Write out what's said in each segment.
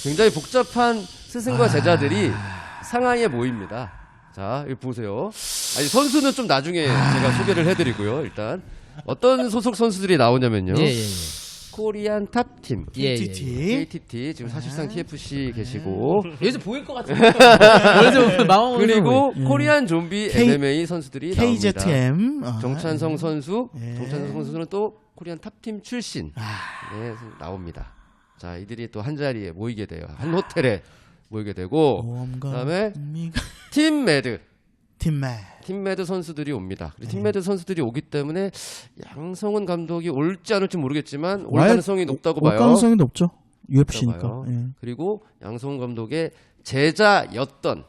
굉장히 복잡한 스승과 제자들이 상하이에 모입니다. 자, 이거 보세요. 아니, 선수는 좀 나중에 제가 소개를 해드리고요. 일단 어떤 소속 선수들이 나오냐면요. 코리안 탑팀, KTT 지금 사실상 TFC 계시고 여기서 보일 것 같은데. 그리고 코리안 좀비 MMA 선수들이 KZM 나옵니다. 정찬성 선수, 정찬성 선수는 또 코리안 탑팀 출신 네, 나옵니다. 자, 이들이 또 한 자리에 모이게 돼요. 한 호텔에 모이게 되고 그다음에 팀 매드 선수들이 옵니다. 팀 매드 선수들이 오기 때문에 양성은 감독이 올지 않을지 모르겠지만 올 가능성이 높다고 봐요. 올 가능성이 높죠. UFC니까. 예. 그리고 양성은 감독의 제자였던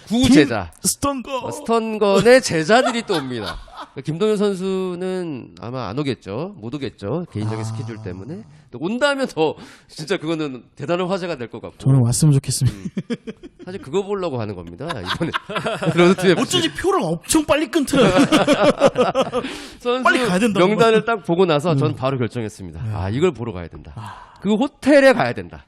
구제자 스턴건의 제자들이 또 옵니다. 김동현 선수는 아마 안 오겠죠. 못 오겠죠. 개인적인 스케줄 때문에. 또 온다면 더 진짜 그거는 대단한 화제가 될 것 같고. 저는 왔으면 좋겠습니다. 사실 그거 보려고 하는 겁니다. 이번에 로드 어쩐지 표를 엄청 빨리 끊더라. 선수 빨리 가야 된다고. 명단을 딱 보고 나서 전 바로 결정했습니다. 아, 이걸 보러 가야 된다. 그 호텔에 가야 된다.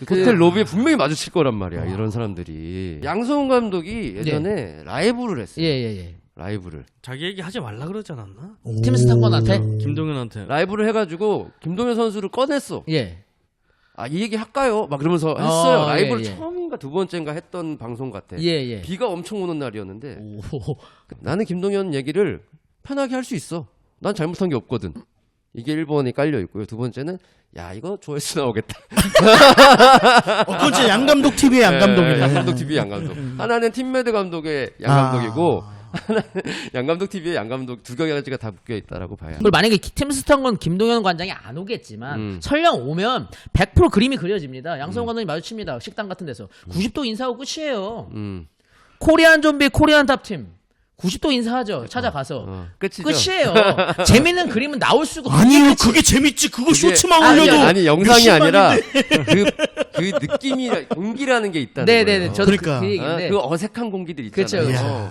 그 호텔 로비에 분명히 마주칠 거란 말이야. 이런 사람들이. 양성훈 감독이 예전에 라이브를 했어요. 라이브를. 자기 얘기 하지 말라 그러지 않았나? 팀스탄건한테? 김동현한테. 라이브를 해가지고 김동현 선수를 꺼냈어. 예. 아, 이 얘기 할까요? 막 그러면서 했어요. 라이브를 예. 처음인가 두 번째인가 했던 방송 같아. 예. 비가 엄청 오는 날이었는데 나는 김동현 얘기를 편하게 할 수 있어. 난 잘못한 게 없거든. 이게 1번이 깔려 있고요. 두 번째는 야, 이거 조회수 나오겠다. 그건 진짜 양감독 TV의 양감독이네. 양감독 TV의 양감독. 하나는 팀매드 감독의 양감독이고 하나는 양감독 TV의 양감독 두 가지가 다 묶여 있다라고 봐야. 그리고 만약에 팀스탄건 김동현 관장이 안 오겠지만 설령 오면 100% 그림이 그려집니다. 양성훈 관장이 마주칩니다. 식당 같은 데서 90도 인사하고 끝이에요. 코리안 좀비 코리안 탑팀 90도 인사하죠. 찾아가서 끝이에요. 재밌는 그림은 나올 수가 없어요. 아니요, 그게 재밌지. 그거 쇼츠만 올려도 아니 영상이 아니라 그 느낌이 공기라는 게 있다는 거예요. 네네네. 저도 그러니까. 그 얘기인데. 그 어색한 공기들 있잖아요. 그렇죠.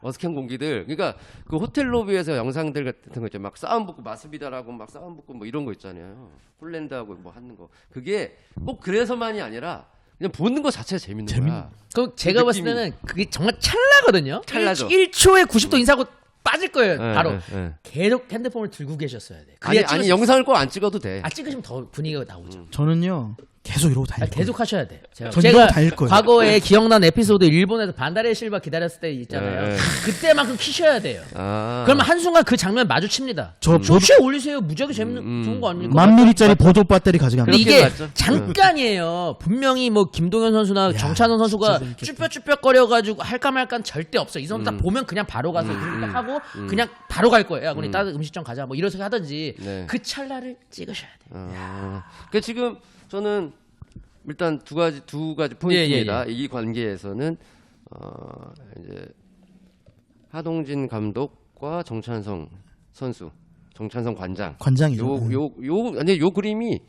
어색한 공기들. 그러니까 그 호텔 로비에서 영상들 같은 거 있죠. 막 싸움 붙고 마스비다라고 막 싸움 붙고 뭐 이런 거 있잖아요. 홀랜드하고 뭐 하는 거. 그게 꼭 그래서만이 아니라 그냥 보는 거 자체가 재밌는 거야. 그 제가 봤을 때는 그게 정말 찰나거든요. 찰나죠. 1초에 90도 인사하고 빠질 거예요. 바로. 네. 계속 핸드폰을 들고 계셨어야 돼. 아니 영상을 꼭 안 찍어도 돼. 찍으시면 더 분위기가 나오죠. 저는요 계속 이러고 다닐 거예요. 계속 하셔야 돼요. 전 제가 이러고 다닐 거예요. 과거에 기억난 에피소드 일본에서 반다레 실바 기다렸을 때 있잖아요. 네. 그때만큼 키셔야 돼요. 아. 그러면 한순간 그 장면 마주칩니다. 쇼츠에 올리세요. 무지하게 재밌는 좋은 거 아닙니까? 10,000ml짜리 보조 배터리 가져갑니다. 근데 이게 맞죠? 잠깐이에요. 분명히 뭐 김동현 선수나 정찬원 선수가 쭈뼛쭈뼛거려가지고 할까 말까 절대 없어. 이 선수 딱 보면 그냥 바로 가서 딱 하고 그냥 바로 갈 거예요. 야, 우리 따뜻 음식점 가자. 뭐 이러서 하든지 네. 그 찰나를 찍으셔야 돼요. 그 지금 저는 일단 두 가지 포인트입니다. 예. 이 관계에서는 이제 하동진 감독과 정찬성 선수, 정찬성 관장이죠. 요 그림이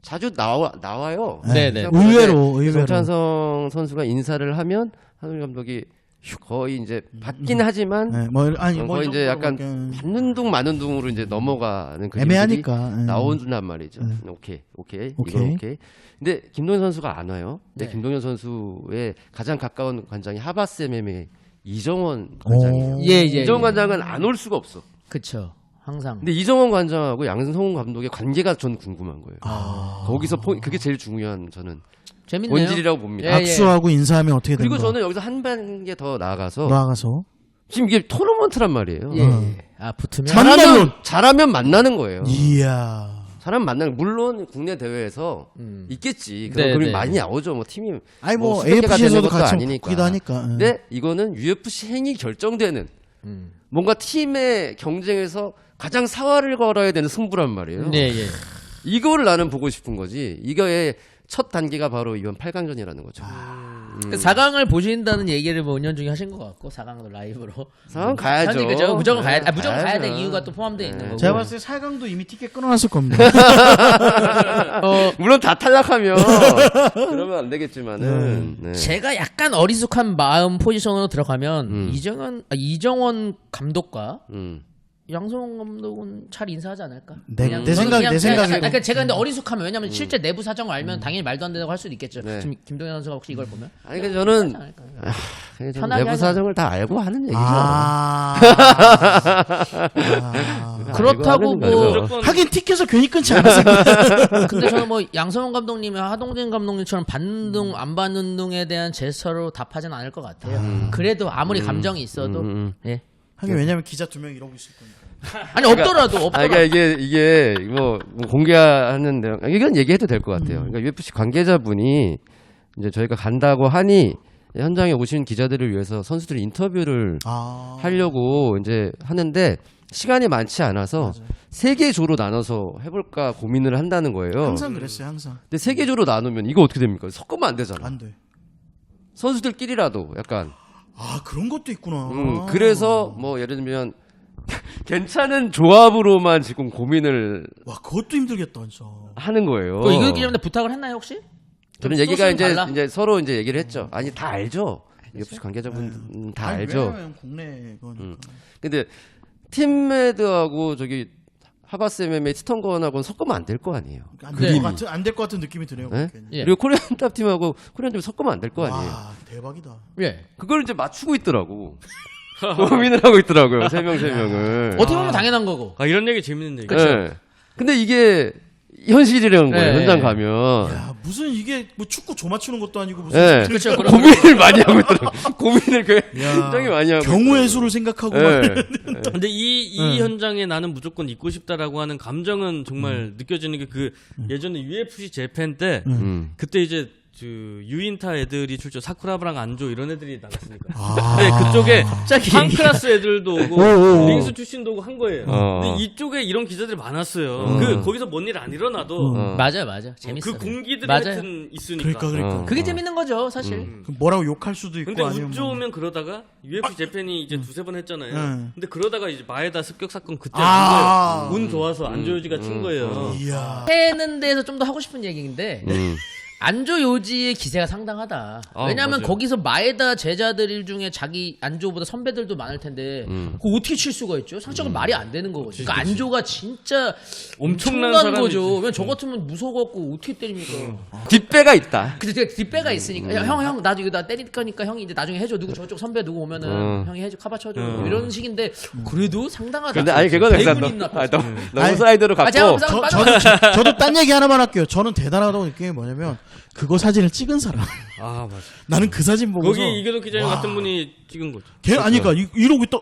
자주 나와요. 네네. 의외로. 정찬성 선수가 인사를 하면 하동진 감독이 거의 이제 받긴 하지만 거의 이제 약간 받는 둥 마는 둥으로 이제 넘어가는 그림들이 애매하니까 나온단 말이죠. 오케이. 이건 오케이. 근데 김동현 선수가 안 와요. 근데 김동현 선수의 가장 가까운 관장이 하바스 MMA 이정원 관장이에요. 이정원 관장은 안 올 수가 없어. 그렇죠. 항상. 근데 이정원 관장하고 양성훈 감독의 관계가 전 궁금한 거예요. 거기서 그게 제일 중요한 저는 재밌네요. 본질이라고 봅니다. 악수하고 인사하면 어떻게 되는 그리고 거야? 저는 여기서 한 단계 더 나아가서 지금 이게 토너먼트란 말이에요. 붙으면 잘하면 만나는 거예요. 이야. 사람 만나는 물론 국내 대회에서 있겠지. 그런 네, 그림이 네. 많이 나오죠. 뭐 팀이 뭐 수백 개가 되는 AFC에서도 것도 같이 아니니까. 먹기도 하니까. 근데 이거는 UFC 행위 결정되는 뭔가 팀의 경쟁에서 가장 사활을 걸어야 되는 승부란 말이에요. 이거를 나는 보고 싶은 거지. 이거의 첫 단계가 바로 이번 8강전이라는 거죠. 4강을 보신다는 얘기를 뭐 은연중에 하신 것 같고 4강도 라이브로 4강 가야죠. 그죠? 무조건 가야 돼. 무조건 가야죠. 가야 될 이유가 또 포함되어 있는 거고. 제가 봤을 때 4강도 이미 티켓 끊어놨을 겁니다. 물론 다 탈락하면 그러면 안 되겠지만은 네. 제가 약간 어리숙한 마음 포지션으로 들어가면 이정원 감독과 양성원 감독은 잘 인사하지 않을까? 내 그냥 생각에 그러니까 제가 근데 어리숙하면 왜냐면 실제 내부 사정을 알면 당연히 말도 안 된다고 할 수도 있겠죠. 네. 지금 김동현 선수가 혹시 이걸 보면 아니 그 저는 편하게 내부 하자. 사정을 다 알고 하는 얘기죠. 그렇다고 알고 하는 뭐 거죠. 무조건 하긴 티켓을 괜히 끊지 않았을 거야. 근데 저는 뭐 양성원 감독님이 하동진 감독님처럼 받는 둥 안 받는 둥에 대한 제스처로 답하진 않을 것 같아요. 그래도 아무리 감정이 있어도 예. 하긴 왜냐면 기자 2명 이러고 있을 거니까. 아니 없더라도 그러니까 이게 뭐 공개하는 내용 이건 얘기해도 될 것 같아요. 그러니까 UFC 관계자분이 이제 저희가 간다고 하니 현장에 오신 기자들을 위해서 선수들 인터뷰를 하려고 이제 하는데 시간이 많지 않아서 세 개 조로 나눠서 해볼까 고민을 한다는 거예요. 항상 그랬어요, 항상. 근데 세 개 조로 나누면 이거 어떻게 됩니까? 섞으면 안 되잖아. 안 돼. 선수들끼리라도 약간. 그런 것도 있구나. 그래서 뭐 예를 들면 괜찮은 조합으로만 지금 고민을 와, 그것도 힘들겠다, 진짜. 하는 거예요. 이거 얘기 때문에 부탁을 했나요 혹시? 저는 좀 얘기가 소스는 달라? 이제 서로 이제 얘기를 했죠. 아니 다 알죠. UFC 관계자분 다 알죠. 왜냐면 국내 거니까. 근데 팀메드하고 저기 하바스 MMA 스턴건하고는 섞으면 안 될 거 아니에요. 안 될 것 같은 느낌이 드네요. 네? 예. 그리고 코리안 탑팀하고 코리안 팀 섞으면 안 될 거 아니에요. 와, 대박이다. 예. 그걸 이제 맞추고 있더라고. 고민을 하고 있더라고요. 세 명을. 어떻게 보면 당연한 거고. 아 이런 얘기 재밌는 얘기. 네. 근데 이게 현실이라는 거예요. 네. 현장 가면. 야, 무슨 이게 뭐 축구 조 맞추는 것도 아니고 무슨 네. 그렇죠. 고민을 많이 하고 있더라고. 고민을 굉장히 많이 하고. 경우의 수를 생각하고 네. 근데 이 현장에 나는 무조건 있고 싶다라고 하는 감정은 정말 느껴지는 게 그 예전에 UFC 재팬 때 그때 이제 그 유인타 애들이 출전 사쿠라바랑 안조 이런 애들이 나갔으니까. 근데 그쪽에 갑자기 한 클래스 애들도 오고 링스 출신도 오고 한 거예요. 근데 이쪽에 이런 기자들이 많았어요. 그 거기서 뭔 일 안 일어나도 맞아요. 재밌어. 그 공기들이 맞아요. 하여튼 있으니까. 그러니까. 그게 재밌는 거죠, 사실. 그럼 뭐라고 욕할 수도 있고 근데 아니면 우쭈 오면 그러다가 UFC 재팬이 이제 두세 번 했잖아요. 근데 그러다가 이제 마에다 습격 사건 그때 한 거예요. 운 좋아서 안조요지가 친 거예요. 이야. 해는 데서 좀 더 하고 싶은 얘기인데 안조 요지의 기세가 상당하다. 왜냐하면 맞아요. 거기서 마에다 제자들 중에 자기 안조보다 선배들도 많을 텐데 그거 어떻게 칠 수가 있죠? 상처가 말이 안 되는 거거든요. 그러니까 안조가 진짜 엄청난 엄청난 사람이지. 거죠. 왜냐면 저 같으면 무서워갖고 어떻게 때립니까? 뒷배가 있다. 근데 제가 뒷배가 있으니까 형 나중에 나 때릴 거니까 형이 이제 나중에 해줘. 누구 저쪽 선배 누구 오면은 형이 해줘 카바 쳐줘. 뭐 이런 식인데 그래도 상당하다. 근데 아니 그거는 대군인 앞에서. 너무 사이드로 갔고. 저도 딴 얘기 하나만 할게요. 저는 대단하다고 느끼는 게 뭐냐면 그거 사진을 찍은 사람. 아 맞아. 나는 그 사진 보고서 거기 이교도 기자님 같은 분이 찍은 거죠. 걔 아니까 이러고 있다.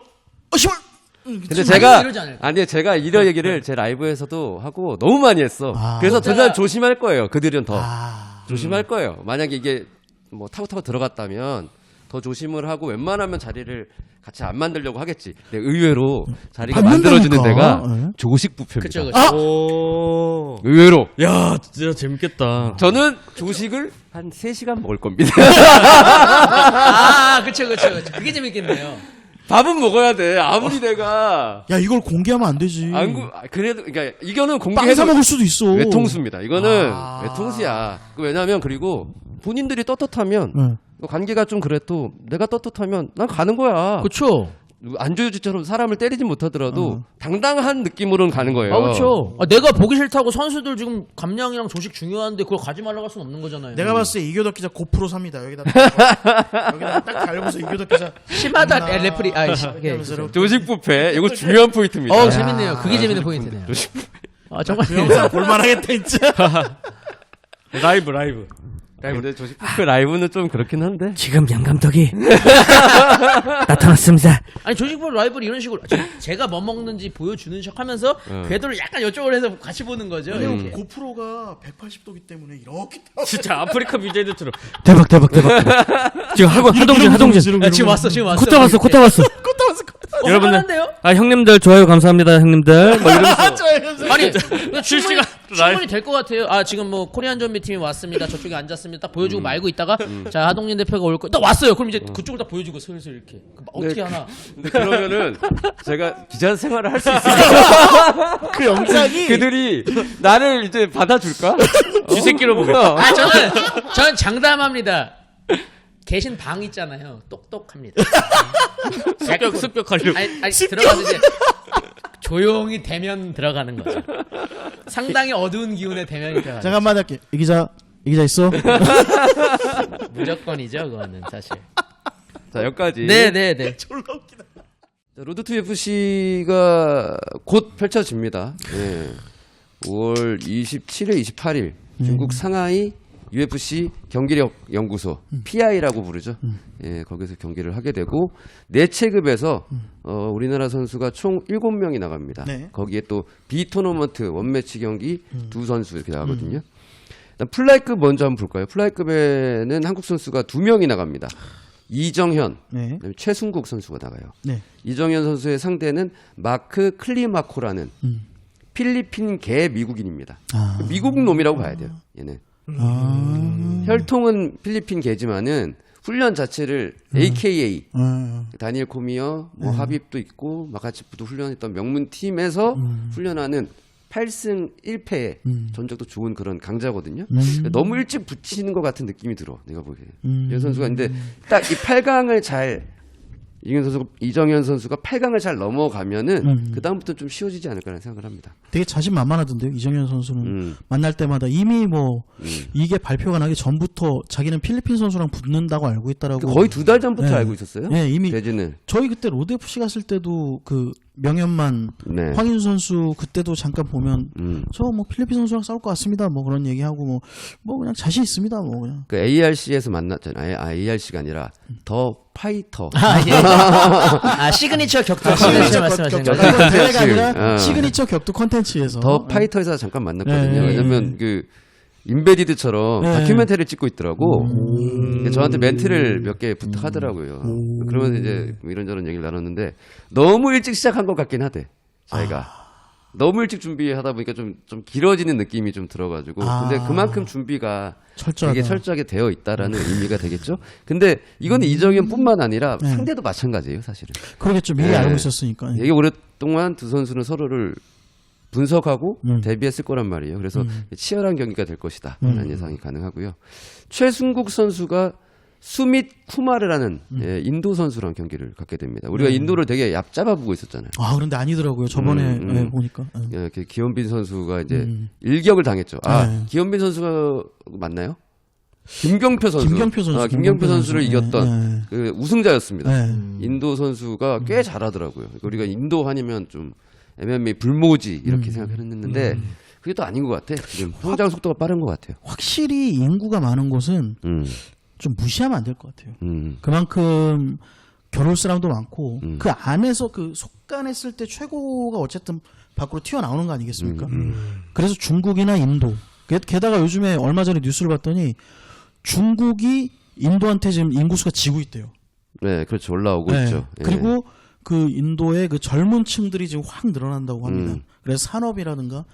씨발. 근데 제가 이러지 않을까? 아니 제가 이런 얘기를 제 라이브에서도 하고 너무 많이 했어. 그래서 진짜가- 저는 조심할 거예요. 그들은 더 아. 조심할 거예요. 만약에 이게 뭐 타고 들어갔다면 더 조심을 하고 웬만하면 자리를 같이 안 만들려고 하겠지. 근데 의외로 자리가 만든다니까. 만들어지는 데가 네. 조식 뷔페입니다. 그쵸. 오. 의외로 야 진짜 재밌겠다. 저는 조식을 한 3시간 먹을 겁니다. 그쵸. 그게 재밌겠네요. 밥은 먹어야 돼. 아무리 내가 야, 이걸 공개하면 안 되지. 그래도 그러니까 이거는 빵 공개해도 사 먹을 수도 있어. 외통수입니다. 이거는 외통수야. 왜냐하면 그리고 본인들이 떳떳하면 응. 관계가 좀 그래도 내가 떳떳하면 난 가는 거야. 그쵸. 안조유지처럼 사람을 때리진 못하더라도 당당한 느낌으로는 가는 거예요. 그렇죠. 내가 보기 싫다고 선수들 지금 감량이랑 조식 중요한데 그걸 가지 말라고 할 수는 없는 거잖아요. 내가 봤을 때 이교덕 기자 고프로 삽니다. 여기다 딱 달고서 이교덕 기자 심하다 레프리. 하면서 조식 뷔페 이거 중요한 포인트입니다. 재밌네요. 그게 재밌는 포인트네요. 정말 그 영상 볼만하겠다 진짜. 라이브. 근데 조식 뷔페 라이브는 좀 그렇긴 한데. 지금 양 감독이 나타났습니다. 아니 조식볼 라이브를 이런 식으로 제가 뭐 먹는지 보여주는 척하면서 궤도를 약간 이쪽으로 해서 같이 보는 거죠. 이렇게. 고프로가 180도기 때문에 이렇게 진짜 아프리카 BJ들처럼 대박. 지금 하동진 지금 왔어. 코타 왔어. 여러분들 한데요? 형님들 좋아요 감사합니다 형님들 뭐 이러면서 아니 실시간 충분히 될 것 같아요. 지금 뭐 코리안 좀비 팀이 왔습니다. 저쪽에 앉았습니다. 딱 보여주고 말고 있다가 자 하동진 대표가 올 거. 딱 왔어요. 그럼 이제 그쪽을 딱 보여주고 슬슬 이렇게 어떻게 하나? 근데 그러면은 제가 기자 생활을 할 수 있을까? 그 영상이 그들이 나를 이제 받아줄까? 쥐새끼로 보겠다. 저는 장담합니다. 계신 방 있잖아요. 똑똑합니다. 습격하려고. 아니 들어가서 이제 조용히 대면 들어가는 거죠. 상당히 어두운 기운의 대면이 들어가죠. 잠깐만 할게. 이 기자 있어? 무조건이죠, 그거는 사실. 자, 여기까지. 네네네. 졸라 웃기다. 자, 로드 투 UFC가 곧 펼쳐집니다. 예. 5월 27일, 28일 중국 상하이 UFC 경기력 연구소 PI라고 부르죠. 예, 거기서 경기를 하게 되고 네 체급에서 우리나라 선수가 총 7명이 나갑니다. 네. 거기에 또 B 토너먼트 원매치 경기 두 선수 이렇게 나가거든요. 일단 플라이급 먼저 한번 볼까요? 플라이급에는 한국 선수가 2명이 나갑니다. 이정현, 네. 그다음에 최순국 선수가 나가요. 네. 이정현 선수의 상대는 마크 클리마코라는 필리핀계 미국인입니다. 미국 놈이라고 봐야 돼요. 얘는 혈통은 필리핀계지만은 훈련 자체를 AKA 다니엘 코미어, 뭐 하빕도 있고 마카치프도 훈련했던 명문 팀에서 훈련하는 8승 1패의 전적도 좋은 그런 강자거든요. 너무 일찍 붙이는 것 같은 느낌이 들어. 내가 보기에. 이 선수가 근데 딱 이 8강을 잘 이정현 선수가 8강을 잘 넘어가면은 그 다음부터 좀 쉬워지지 않을까라는 생각을 합니다. 되게 자신만만하던데요. 이정현 선수는 만날 때마다 이미 뭐 이게 발표가 나기 전부터 자기는 필리핀 선수랑 붙는다고 알고 있다라고. 거의 2달 전부터 네. 알고 있었어요. 네, 이미 대진을. 저희 그때 로드 FC 갔을 때도 그 명현만 네. 황인수 선수 그때도 잠깐 보면 저 뭐 필리핀 선수랑 싸울 것 같습니다. 뭐 그런 얘기하고 뭐 그냥 자신 있습니다. 뭐 그냥. 그 ARC에서 만났잖아요. ARC가 아니라 더 파이터. 시그니처 격투 시그니처 말씀하시는 거죠? 대회가 아니라 어. 시그니처 격투 컨텐츠에서 더 파이터에서 잠깐 만났거든요. 네. 왜냐면 그 인베디드처럼 네. 다큐멘터리를 찍고 있더라고. 근데 저한테 멘트를 몇 개 부탁하더라고요. 그러면 이제 뭐 이런저런 얘기를 나눴는데 너무 일찍 시작한 것 같긴 하대. 자기가. 너무 일찍 준비하다 보니까 좀 길어지는 느낌이 좀 들어가지고. 근데 그만큼 준비가 철저하다. 되게 철저하게 되어 있다라는 의미가 되겠죠. 근데 이건 이정현뿐만 아니라 상대도 마찬가지예요, 사실은. 그러겠죠. 미리 네. 알고 있었으니까. 되게 오랫동안 두 선수는 서로를 분석하고 대비했을 거란 말이에요. 그래서 치열한 경기가 될 것이다 라는 예상이 가능하고요. 최순국 선수가 수밋 쿠마르라는 인도 선수랑 경기를 갖게 됩니다. 우리가 인도를 되게 얕잡아 보고 있었잖아요. 아 그런데 아니더라고요. 저번에 보니까. 기현빈 선수가 이제 일격을 당했죠. 네. 기현빈 선수가 맞나요? 김경표 선수. 김경표 선수. 김경표 선수를 이겼던 그 우승자였습니다. 네. 인도 선수가 꽤 잘하더라고요. 우리가 인도 한이면 좀 MMA 불모지 이렇게 생각했는데 그게 또 아닌 것 같아. 지금 성장 속도가 빠른 것 같아요. 확실히 인구가 많은 곳은 좀 무시하면 안 될 것 같아요. 그만큼 겨룰 사람도 많고 그 안에서 그 속간했을 때 최고가 어쨌든 밖으로 튀어나오는 거 아니겠습니까? 그래서 중국이나 인도 게다가 요즘에 얼마 전에 뉴스를 봤더니 중국이 인도한테 지금 인구수가 지고 있대요. 네, 그렇죠. 올라오고 네. 있죠. 예. 그리고 그 인도의 그 젊은 층들이 지금 확 늘어난다고 합니다. 그래서 산업이라든가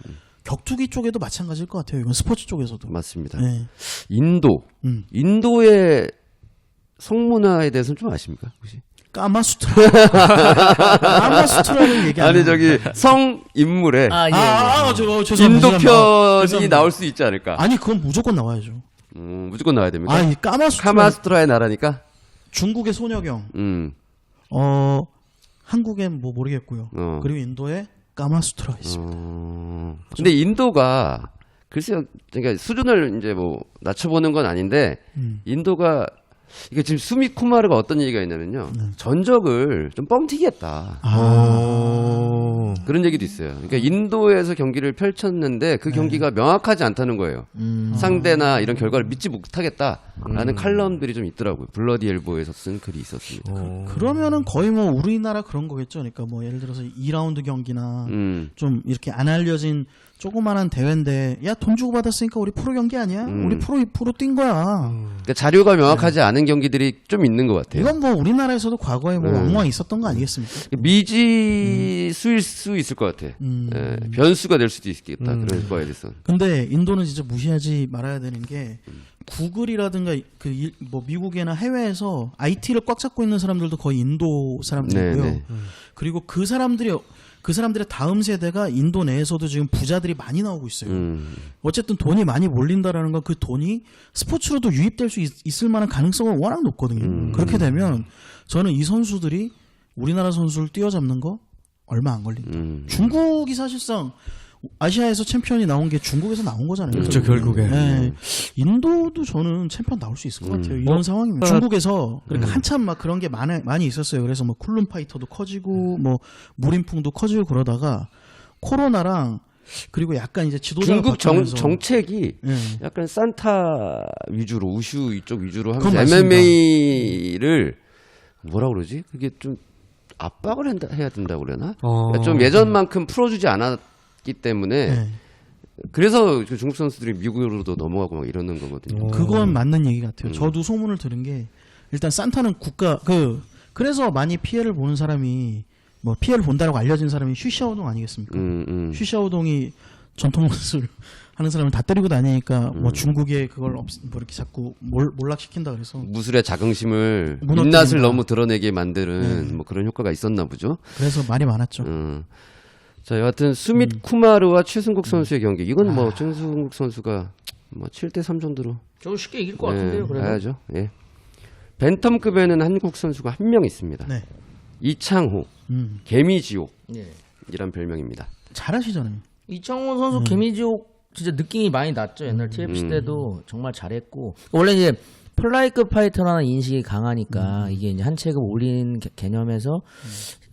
격투기 쪽에도 마찬가지일 것 같아요. 이건 스포츠 쪽에서도. 맞습니다. 네. 인도. 인도의 성문화에 대해서는 좀 아십니까? 혹시? 까마수트라. 까마수트라는 얘기 아니 저기 성 인물에 죄송합니다. 인도 편이 죄송합니다. 나올 수 있지 않을까? 아니 그건 무조건 나와야죠. 무조건 나와야 됩니까? 아니 까마수트라. 카마스트라의 나라니까. 중국의 소녀경. 음. 한국엔 뭐 모르겠고요. 그리고 인도에 까마수트라 있습니다. 근데 인도가 글쎄요, 그러니까 수준을 이제 뭐 낮춰보는 건 아닌데 인도가 이게 지금 수미 쿠마르가 어떤 얘기가 있냐면요, 전적을 좀 뻥튀기 했다. 그런 얘기도 있어요. 그러니까 인도에서 경기를 펼쳤는데 그 경기가 명확하지 않다는 거예요. 상대나 이런 결과를 믿지 못하겠다라는 칼럼들이 좀 있더라고요. 블러디 엘보에서 쓴 글이 있었습니다. 그러면은 거의 뭐 우리나라 그런 거겠죠. 그러니까 뭐 예를 들어서 2라운드 경기나 좀 이렇게 안 알려진 조그만한 대회인데 야 돈 주고 받았으니까 우리 프로 경기 아니야? 우리 프로 뛴 거야. 그러니까 자료가 명확하지 않은 경기들이 좀 있는 것 같아요. 이건 뭐 우리나라에서도 과거에 뭐 왕왕 있었던 거 아니겠습니까? 미지수일 수 있을 것 같아. 예, 변수가 될 수도 있겠다. 그런 거에 대해서. 근데 인도는 진짜 무시하지 말아야 되는 게 구글이라든가 뭐 미국이나 해외에서 IT를 꽉 잡고 있는 사람들도 거의 인도 사람들이고요. 네, 네. 그리고 그 사람들의 다음 세대가 인도 내에서도 지금 부자들이 많이 나오고 있어요. 어쨌든 돈이 많이 몰린다라는 건 그 돈이 스포츠로도 유입될 수 있을 만한 가능성은 워낙 높거든요. 그렇게 되면 저는 이 선수들이 우리나라 선수를 뛰어잡는 거 얼마 안 걸린다. 중국이 사실상 아시아에서 챔피언이 나온 게 중국에서 나온 거잖아요. 그렇죠, 결국에. 네. 인도도 저는 챔피언 나올 수 있을 것 같아요. 이런 상황이면 중국에서 그러니까 한참 막 그런 게 많이 있었어요. 그래서 뭐 쿨룸 파이터도 커지고 뭐 무림풍도 커지고 그러다가 코로나랑 그리고 약간 이제 지도자가 중국 바뀌면서 정책이 네. 약간 산타 위주로 우슈 이쪽 위주로 그건 하면서 맞습니다. MMA를 뭐라 그러지? 그게 좀 압박을 해야 된다고 그러나? 그러니까 좀 예전만큼 풀어주지 않았기 때문에 네. 그래서 그 중국 선수들이 미국으로도 넘어가고 막 이러는 거거든요. 그건 맞는 얘기 같아요. 저도 소문을 들은 게 일단 산타는 국가 그래서 많이 피해를 보는 사람이 뭐 피해를 본다라고 알려진 사람이 슈샤오동 아니겠습니까? 슈샤오동이 전통 선수를 하는 사람을 다 때리고 다니니까 뭐 중국에 그걸 뭐 이렇게 자꾸 몰락시킨다 그래서 무술의 자긍심을 무너뜨린다. 민낯을 너무 드러내게 만드는 뭐 그런 효과가 있었나 보죠. 그래서 말이 많았죠. 자, 여하튼 수밋 쿠마르와 최승국 선수의 경기. 이건 뭐 최승국 선수가 뭐 7대3 정도로 저 쉽게 이길 것 같은데요. 그래도. 봐야죠. 예. 벤텀급에는 한국 선수가 한 명 있습니다. 네. 이창호, 개미지옥이란 예. 별명입니다. 잘하시잖아요. 이창호 선수 개미지옥 진짜 느낌이 많이 났죠. 옛날 TFC 때도 정말 잘했고 원래 이제 플라이급 파이터라는 인식이 강하니까 이게 이제 한 체급 올린 개념에서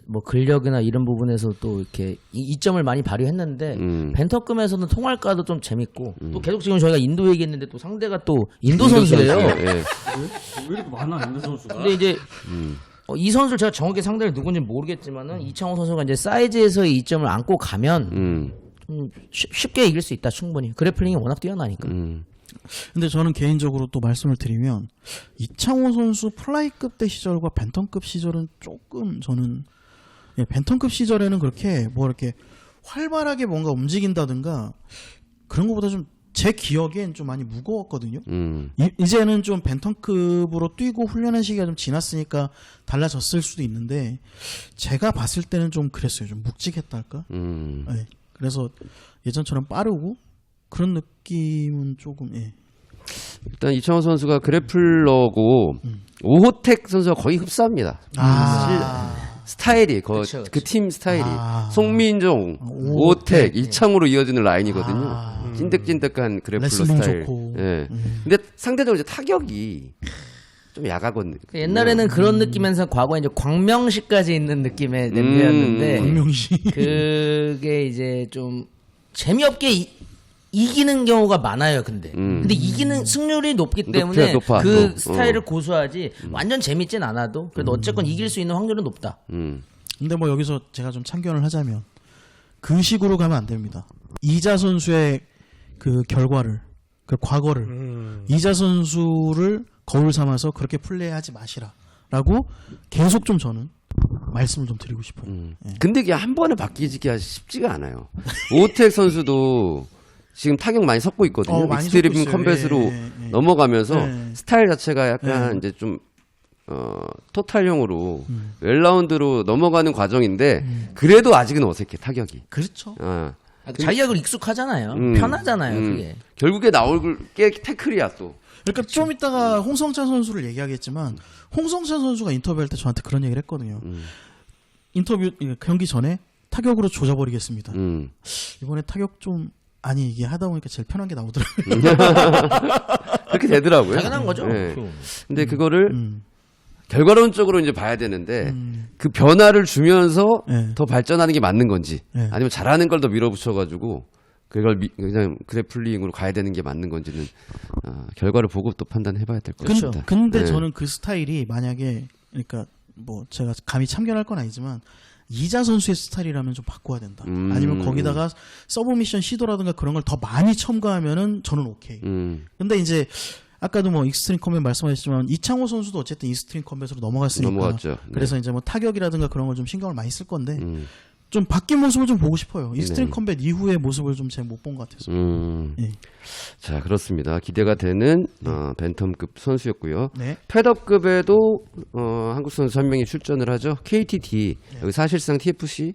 뭐 근력이나 이런 부분에서 또 이렇게 이점을 많이 발휘했는데 벤터급에서는 통할까도 좀 재밌고 또 계속 지금 저희가 인도 얘기했는데 또 상대가 또 인도 선수예요. 예. 왜 이렇게 많아 인도 선수가? 근데 이제 이 선수를 제가 정확히 상대를 누군지 모르겠지만은 이창호 선수가 이제 사이즈에서의 이점을 안고 가면 좀 쉽게 이길 수 있다 충분히. 그래플링이 워낙 뛰어나니까. 근데 저는 개인적으로 또 말씀을 드리면 이창호 선수 플라이급 때 시절과 벤턴급 시절은 조금 저는 벤턴급 시절에는 그렇게 뭐 이렇게 활발하게 뭔가 움직인다든가 그런 것보다 좀 제 기억엔 좀 많이 무거웠거든요. 이제는 좀 벤턴급으로 뛰고 훈련한 시기가 좀 지났으니까 달라졌을 수도 있는데 제가 봤을 때는 좀 그랬어요. 좀 묵직했다 할까? 네. 그래서 예전처럼 빠르고 그런 느낌은 조금 일단 이창호 선수가 그래플러고 오호택 선수가 거의 흡사합니다. 스타일이 그 팀 스타일이 송민종, 오호택, 이창호로 이어지는 라인이거든요. 찐득찐득한 그래플러 스타일. 좋고. 예. 근데 상대적으로 이제 타격이 좀 야가거든요. 옛날에는 그런 느낌에서 과거에 이제 광명시까지 있는 느낌의 냄새였는데 광명시. 그게 이제 좀 재미없게 이기는 경우가 많아요. 근데 이기는 승률이 높기 때문에 높아. 그 스타일을 고수하지 완전 재밌진 않아도 그래도 어쨌건 이길 수 있는 확률은 높다. 근데 뭐 여기서 제가 좀 참견을 하자면 그 식으로 가면 안 됩니다. 이자 선수의 그 결과를 그 과거를 이자 선수를 거울 삼아서 그렇게 플레이하지 마시라라고 계속 좀 저는 말씀을 좀 드리고 싶어요. 근데 이게 한 번에 바뀌기가 쉽지가 않아요. 오호택 선수도 지금 타격 많이 섞고 있거든요. 많이 익스트림 섞고 있어요. 컴뱃으로 넘어가면서 예. 스타일 자체가 약간 이제 좀 토탈형으로 웰라운드로 넘어가는 과정인데 그래도 아직은 어색해 타격이. 그렇죠. 자기가 익숙하잖아요. 편하잖아요. 그게. 결국에 나올 게 태클이야 또. 그러니까 좀 이따가 홍성찬 선수를 얘기하겠지만 홍성찬 선수가 인터뷰할 때 저한테 그런 얘기를 했거든요. 인터뷰 경기 전에 타격으로 조져버리겠습니다. 이번에 타격 좀 아니 이게 하다 보니까 제일 편한 게 나오더라고요. 그렇게 되더라고요. 당연한 거죠. 네. 근데 그거를 결과론적으로 이제 봐야 되는데 그 변화를 주면서 더 발전하는 게 맞는 건지 아니면 잘하는 걸 더 밀어붙여가지고 그걸 그냥 그래플링으로 가야 되는 게 맞는 건지는 결과를 보고 또 판단해봐야 될 것 같습니다. 근데 저는 그 스타일이 만약에 그러니까 뭐 제가 감히 참견할 건 아니지만 이자 선수의 스타일이라면 좀 바꿔야 된다. 아니면 거기다가 서브미션 시도라든가 그런 걸 더 많이 첨가하면은 저는 오케이. 근데 이제 아까도 뭐 익스트림 컴뱃 말씀하셨지만 이창호 선수도 어쨌든 익스트림 컴뱃으로 넘어갔으니까. 넘어갔죠. 그래서 이제 뭐 타격이라든가 그런 걸 좀 신경을 많이 쓸 건데 좀 바뀐 모습을 좀 보고 싶어요. 익스트림 컴뱃 이후의 모습을 좀 제가 못 본 것 같아서. 예. 자, 그렇습니다. 기대가 되는 벤텀급 선수였고요. 네. 패더급에도 한국 선수 한 명이 출전을 하죠. KTT 여기 사실상 TFC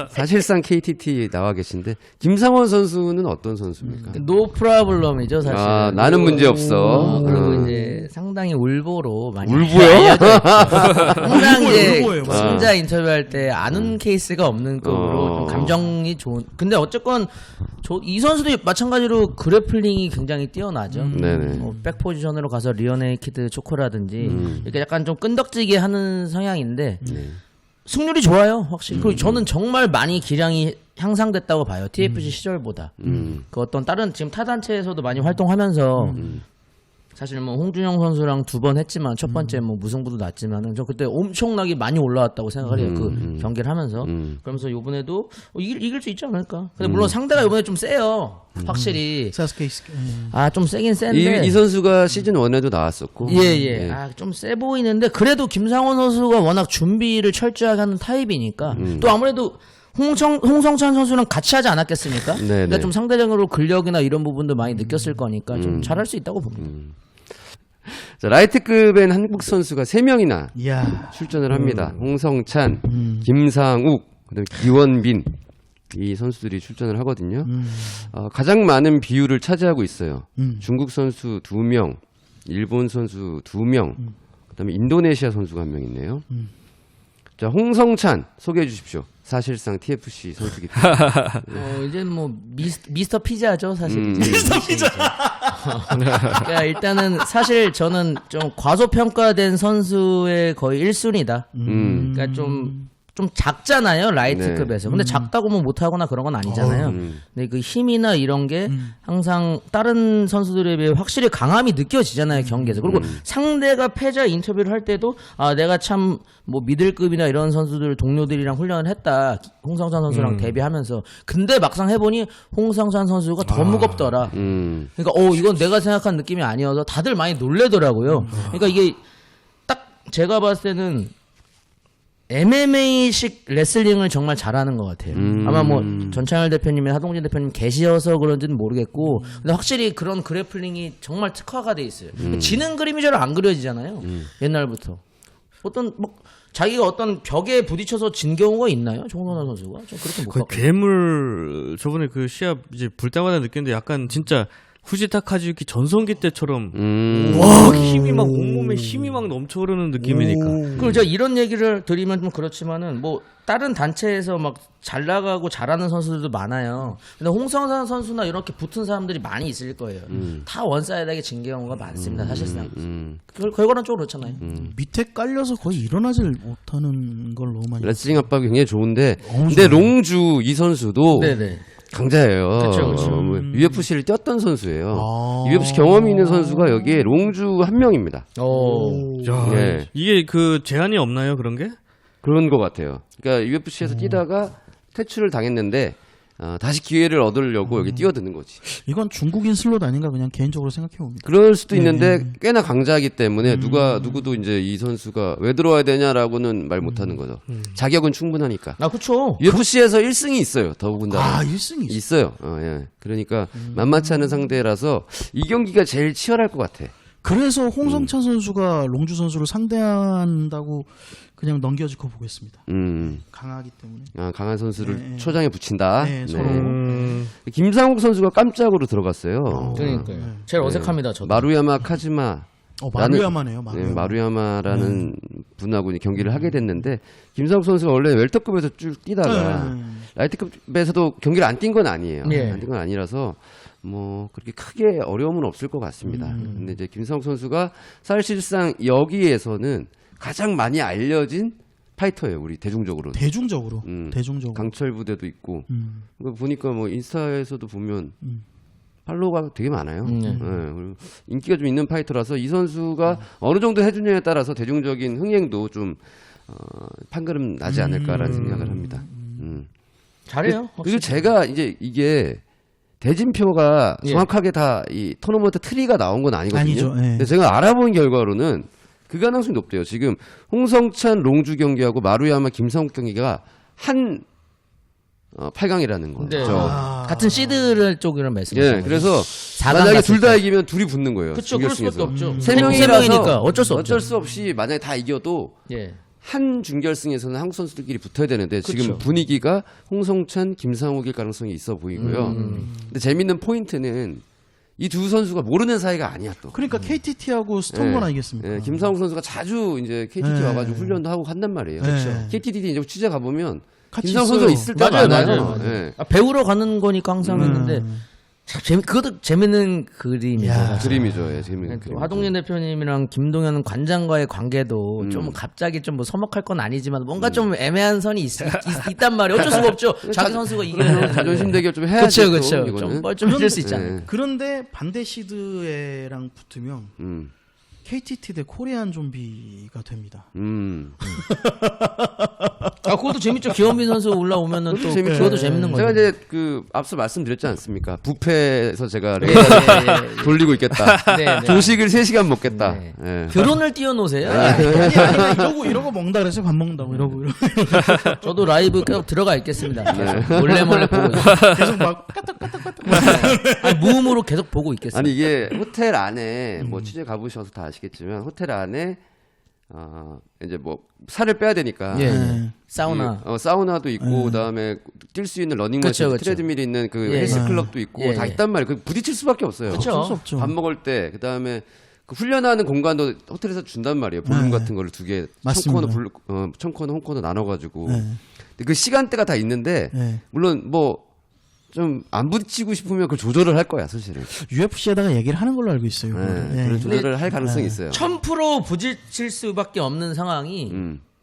사실상 KTT 나와 계신데 김상원 선수는 어떤 선수입니까? 노 프라블럼이죠 사실. 나는 문제 없어. 그리고 이제 상당히 울보로 많이 울보요? 항상 이제 울보예요. 승자 인터뷰할 때 많은 케이스가 없는 급으로 좀 감정이 좋은. 근데 어쨌건 이 선수도 마찬가지로 그래플링이 굉장히 뛰어나죠. 네네. 백 포지션으로 가서 리어네이키드 초코라든지 이렇게 약간 좀 끈덕지게 하는 성향인데 승률이 좋아요, 확실히. 그리고 저는 정말 많이 기량이 향상됐다고 봐요. TFC 시절보다. 그 어떤 다른 지금 타 단체에서도 많이 활동하면서 사실 뭐 홍준영 선수랑 2번 했지만 첫 번째 뭐 무승부도 났지만은 저 그때 엄청나게 많이 올라왔다고 생각을 해요. 그 경기를 하면서. 그러면서 이번에도 이길 수 있지 않을까. 근데 물론 상대가 이번에 좀 세요. 확실히. 사스케 좀 세긴 센데. 이 선수가 시즌 1에도 나왔었고. 예. 좀 세 보이는데 그래도 김상원 선수가 워낙 준비를 철저하게 하는 타입이니까 또 아무래도 홍성찬 선수랑 같이 하지 않았겠습니까? 그러니까 좀 상대적으로 근력이나 이런 부분도 많이 느꼈을 거니까 좀 잘할 수 있다고 봅니다. 자, 라이트급엔 한국 선수가 3명이나 출전을 합니다. 홍성찬, 김상욱, 그다음에 기원빈 이 선수들이 출전을 하거든요. 가장 많은 비율을 차지하고 있어요. 중국 선수 2명, 일본 선수 2명, 그다음에 인도네시아 선수가 1명 있네요. 자, 홍성찬 소개해 주십시오. 사실상 TFC 선수기 때문에. 이제 뭐 미스터 피자죠, 사실. 미스터 피자. 그러니까 일단은 사실 저는 좀 과소평가된 선수의 거의 1순위다. 그러니까 좀 작잖아요, 라이트급에서. 근데 작다고 뭐 못하거나 그런 건 아니잖아요. 근데 그 힘이나 이런 게 항상 다른 선수들에 비해 확실히 강함이 느껴지잖아요, 경기에서. 그리고 상대가 패자 인터뷰를 할 때도 내가 참 뭐 미들급이나 이런 선수들 동료들이랑 훈련을 했다. 홍성찬 선수랑 대비하면서. 근데 막상 해보니 홍성찬 선수가 더 무겁더라. 그러니까 이건 내가 생각한 느낌이 아니어서 다들 많이 놀래더라고요. 그러니까 이게 딱 제가 봤을 때는 MMA식 레슬링을 정말 잘하는 것 같아요. 아마 뭐 전창열 대표님이나 하동진 대표님 계시어서 그런지는 모르겠고, 근데 확실히 그런 그래플링이 정말 특화가 돼 있어요. 지는 그림이 잘 안 그려지잖아요. 옛날부터 어떤 뭐 자기가 어떤 벽에 부딪혀서 진 경우가 있나요, 정선아 선수가? 좀 그렇게 못 봤거든요. 괴물 저번에 그 시합 이제 볼 때마다 느꼈는데 약간 진짜 후지타 카즈유키 전성기 때처럼 와 힘이 막 온몸에 힘이 막 넘쳐 흐르는 느낌이니까. 그리고 제가 이런 얘기를 드리면 좀 그렇지만은 뭐 다른 단체에서 막 잘 나가고 잘하는 선수들도 많아요. 근데 홍성산 선수나 이렇게 붙은 사람들이 많이 있을 거예요. 다 원사이드하게 진 경우가 많습니다, 사실상. 결과는 좀 그렇잖아요. 밑에 깔려서 거의 일어나질 못하는 걸 너무 많이. 레슬링 압박이 굉장히 좋은데, 근데 롱주 이 선수도 네네. 강자예요. 그렇죠. UFC를 뛰었던 선수예요. UFC 경험이 있는 선수가 여기에 롱주 한 명입니다. 야, 이게 그 제한이 없나요, 그런 게? 그런 것 같아요. 그러니까 UFC에서 뛰다가 퇴출을 당했는데 다시 기회를 얻으려고 여기 뛰어드는 거지. 이건 중국인 슬롯 아닌가 그냥 개인적으로 생각해 봅니다. 그럴 수도 있는데 꽤나 강자이기 때문에 누구도 이제 이 선수가 왜 들어와야 되냐라고는 말 못하는 거죠. 자격은 충분하니까. 그렇죠. UFC에서 1승이 있어요. 더군다나. 1승이 있어요. 예. 그러니까 만만치 않은 상대라서 이 경기가 제일 치열할 것 같아. 그래서 홍성찬 선수가 롱주 선수를 상대한다고 그냥 넘겨짚고 보겠습니다. 강하기 때문에. 강한 선수를 초장에 붙인다. 네, 서로. 김상욱 선수가 깜짝으로 들어갔어요. 그러니까요. 제일 어색합니다, 저도. 마루야마 카즈마. 마루야마네요. 마루야마라는 분하고 경기를 하게 됐는데 김상욱 선수가 원래 웰터급에서 쭉 뛰다가 라이트급에서도 경기를 안 뛴 건 아니에요. 안 뛴 건 아니라서 뭐 그렇게 크게 어려움은 없을 것 같습니다. 근데 이제 김상욱 선수가 사실상 여기에서는 가장 많이 알려진 파이터예요. 우리 대중적으로. 대중적으로. 강철 부대도 있고. 보니까 뭐 인스타에서도 보면 팔로워가 되게 많아요. 그리고 인기가 좀 있는 파이터라서 이 선수가 어느 정도 해주냐에 따라서 대중적인 흥행도 좀 판가름 나지 않을까라는 생각을 합니다. 잘해요. 그리고 제가 이제 이게 대진표가 정확하게 다 이 토너먼트 트리가 나온 건 아니거든요. 아니죠. 근데 제가 알아본 결과로는 그 가능성이 높대요. 지금 홍성찬 롱주 경기하고 마루야마 김상욱 경기가 한 8강이라는 거죠. 네. 같은 시드 쪽이란 말씀이시죠. 그래서 만약에 둘 다 이기면 둘이 붙는 거예요. 그렇죠. 그럴 수밖에 없죠. 세 명이니까 어쩔 수 없이 만약에 다 이겨도 한 준결승에서는 한국 선수들끼리 붙어야 되는데 지금 분위기가 홍성찬, 김상욱일 가능성이 있어 보이고요. 근데 재밌는 포인트는 이 두 선수가 모르는 사이가 아니야 또. 그러니까 KTT하고 스톤건 아니겠습니까? 예, 김상욱 선수가 자주 이제 KTT 와가지고 훈련도 하고 한단 말이에요. 그렇죠. KTT 이제 취재 가보면 같이 김상욱 있어요. 선수가 있을 때 맞아요, 많아요. 맞아요. 예. 배우러 가는 거니까 항상 했는데 참 그것도 재밌는 그림이에요. 야, 사실. 그림이죠. 예, 재밌는 그림. 하동진 대표님이랑 김동현 관장과의 관계도 좀 갑자기 좀 뭐 서먹할 건 아니지만 뭔가 좀 애매한 선이 있단 말이에요. 어쩔 수가 없죠. 자기 선수가 이겨야 자존심 대결 좀 해야지. 그렇죠. 또, 좀 이거는. 뻘쭘해질 수 있잖아요. 예. 그런데 반대 시드랑 붙으면 KTT 대 코리안 좀비가 됩니다. 그것도 재밌죠. 기원빈 선수 올라오면은 또 재밌죠. 그것도 재밌는 거죠. 제가 이제 그 앞서 말씀드렸지 않습니까? 뷔페에서 제가 네, 돌리고 있겠다. 네. 조식을 3시간 먹겠다. 네. 예. 결혼을 띄워놓으세요. 아니, 이러고 먹는다 그랬어요. 밥 먹는다고 이러고 저도 라이브 꼭 들어가 있겠습니다. 계속 몰래 보고 계속 막 무음으로 계속 보고 있겠어요. 아니 이게 호텔 안에 뭐 취재 가보셔서 다 아시겠지만 호텔 안에 이제 뭐 살을 빼야 되니까 예. 사우나. 사우나도 있고 그다음에 뛸 수 있는 러닝머신, 그쵸. 트레드밀이 있는 그 예. 헬스클럽도 있고 예, 다 예. 있단 말이에요. 그 부딪힐 수밖에 없어요. 그쵸. 어쩔 수 없죠. 밥 먹을 때 그다음에 그 훈련하는 공간도 호텔에서 준단 말이에요. 볼룸 같은 거를 두 개, 맞습니다. 청코너, 홈코너 나눠가지고 네. 근데 그 시간대가 다 있는데 네. 물론 뭐 좀 안 부딪히고 싶으면 그 조절을 할 거야 사실은. UFC에다가 얘기를 하는 걸로 알고 있어요. 네, 그런 조절을 할 가능성이 있어요. 1000% 부딪힐 수밖에 없는 상황이